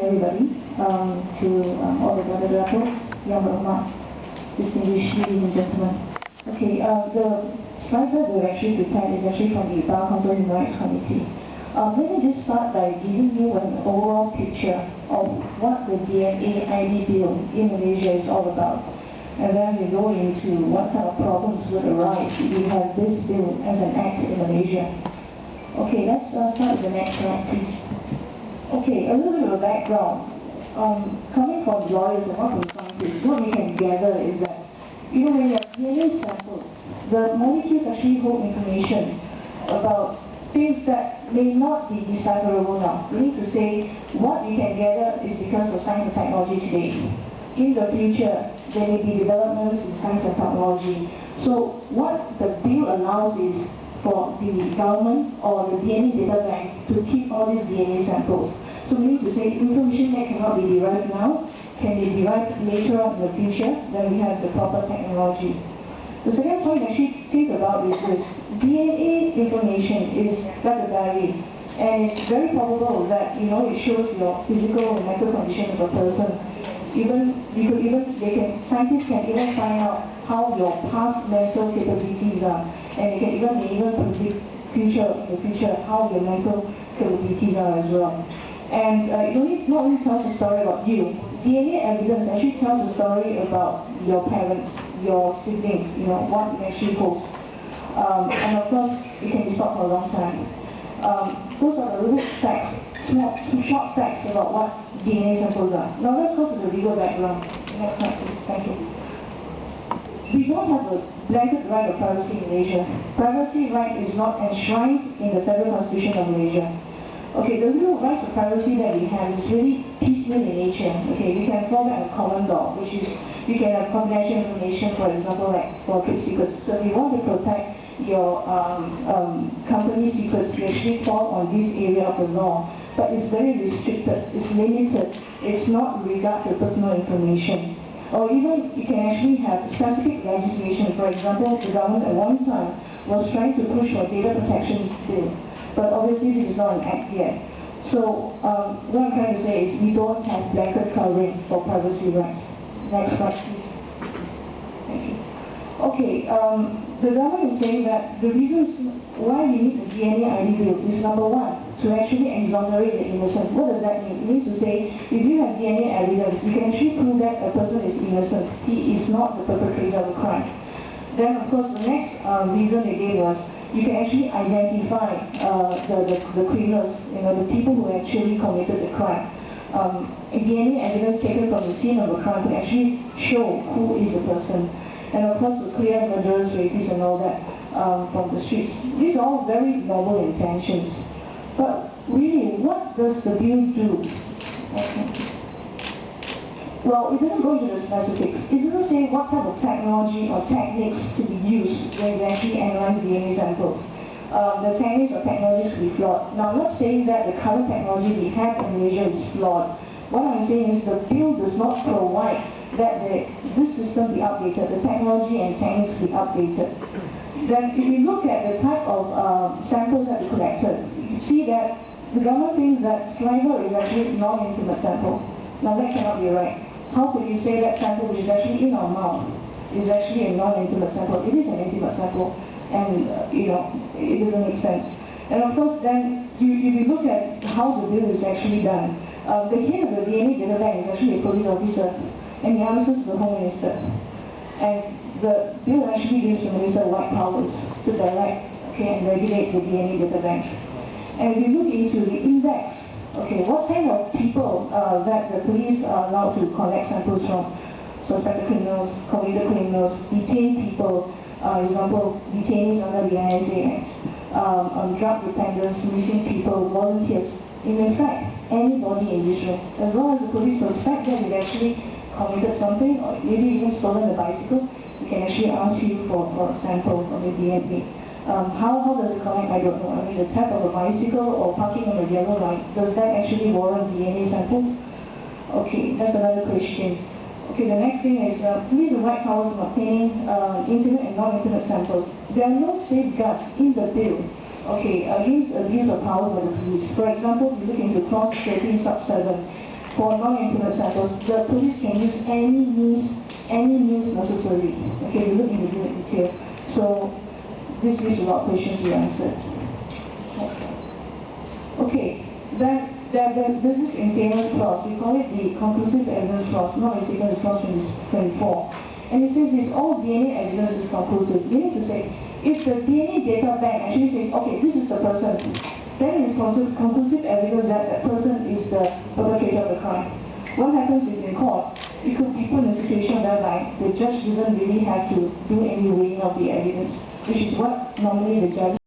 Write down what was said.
everybody, to all the brother rappers, Yang Berhormat, distinguished ladies and gentlemen. Okay, the slides that we're actually prepared is actually from the Bar Council Human Rights Committee. Let me just start by giving you an overall picture of what the DNA ID bill in Malaysia is all about. And then we go into what kind of problems would arise if we have this bill as an act in Malaysia. Okay, let's start with the next slide, please. Okay, a little bit of a background. Coming from lawyers and not from scientists, what we can gather is that, you know, when you have DNA samples, the molecules actually hold information about things that may not be decipherable now. We need to say what we can gather is because of science and technology today. In the future, there may be developments in science and technology. So what the bill allows is for the government or the DNA data bank to keep all these DNA samples. So we need to say information that cannot be derived now can be derived later on in the future when we have the proper technology. The second point I should think about is this. DNA information is like a diary, and it's very probable that, you know, it shows your physical and mental condition of a person. Scientists can even find out how your past mental capabilities are, and they can even predict in the future how your mental capabilities are as well. And it not only tells a story about you. DNA evidence actually tells a story about your parents, your siblings, you know, what it actually holds. And of course, it can be stopped for a long time. Those are the little facts, short facts about what DNA samples are. Now let's go to the legal background. Next slide, please. Thank you. We don't have a blanket right of privacy in Malaysia. Privacy right is not enshrined in the Federal Constitution of Malaysia. Okay, the legal rights of privacy that we have is really piecemeal in nature. Okay, we can fall back on common law, which is you can have confidential information, for example, like for trade secrets. So if you want to protect your company secrets, you actually fall on this area of the law. But it's very restricted, it's limited, it's not with regard to personal information. Or even you can actually have specific legislation. For example, the government at one time was trying to push for data protection bill. But obviously this is not an act yet. So what I'm trying to say is we don't have blanket covering for privacy rights. Next slide, please. Thank you. Okay, the government is saying that the reasons why we need the DNA ID bill is number one, to actually exonerate the innocent. What does that mean? It means to say, if you have DNA evidence, you can actually prove that a person is innocent. He is not the perpetrator of a crime. Then, of course, the next reason they gave was, you can actually identify the criminals, you know, the people who actually committed the crime. DNA evidence taken from the scene of a crime can actually show who is the person. And of course, to clear murderers, rapists, and all that from the streets. These are all very noble intentions. But really, what does the bill do? Well, it doesn't go into the specifics. It doesn't say what type of technology or techniques to be used when you actually analyze DNA samples. The techniques or technologies could be flawed. Now, I'm not saying that the current technology we have in Malaysia is flawed. What I'm saying is the bill does not provide that this system be updated, the technology and techniques be updated. Then, if you look at the type of samples that we collected, you see that the government thinks that saliva is actually a non-intimate sample. Now, that cannot be right. How could you say that sample which is actually in our mouth is actually a non-intimate sample? It is an intimate sample, and you know, it doesn't make sense. And of course, then if you look at how the bill is actually done, the head of the DNA data bank is actually a police officer, and he answers to the Home Minister. And the bill actually gives the Minister wide powers to direct, and regulate the DNA data bank. And if you look into the index, what kind of people that the police are allowed to collect samples from? Suspected criminals, convicted criminals, detained people, example, detainees under the ISA Act, drug dependents, missing people, volunteers. In fact, anybody in this room, as long as the police suspect that you've actually committed something, or maybe even stolen a bicycle, we can actually ask you for a sample of the DNA. How does it collect? I don't know. I mean, the tap of a bicycle or parking on a yellow light, does that actually warrant DNA samples? Okay, that's another question. Okay, the next thing is, police have right powers in obtaining intimate and non-intimate samples. There are no safeguards in the bill, against abuse of powers by the police. For example, if you look into clause 13 sub 7, for non-intimate samples, the police can use any means necessary. Okay, we look into the detail. So this leaves a lot of questions to be answered. Next slide. Okay, then there's this infamous clause. We call it the conclusive evidence clause. Not mistaken, it's clause 24. And it says this: all DNA evidence is conclusive. We need to say, if the DNA data bank actually says, okay, this is the person, then it is conclusive evidence that that person is the perpetrator of the crime. What happens is in court, it could be put in a situation whereby the judge doesn't really have to do any weighing of the evidence, which is what normally the judge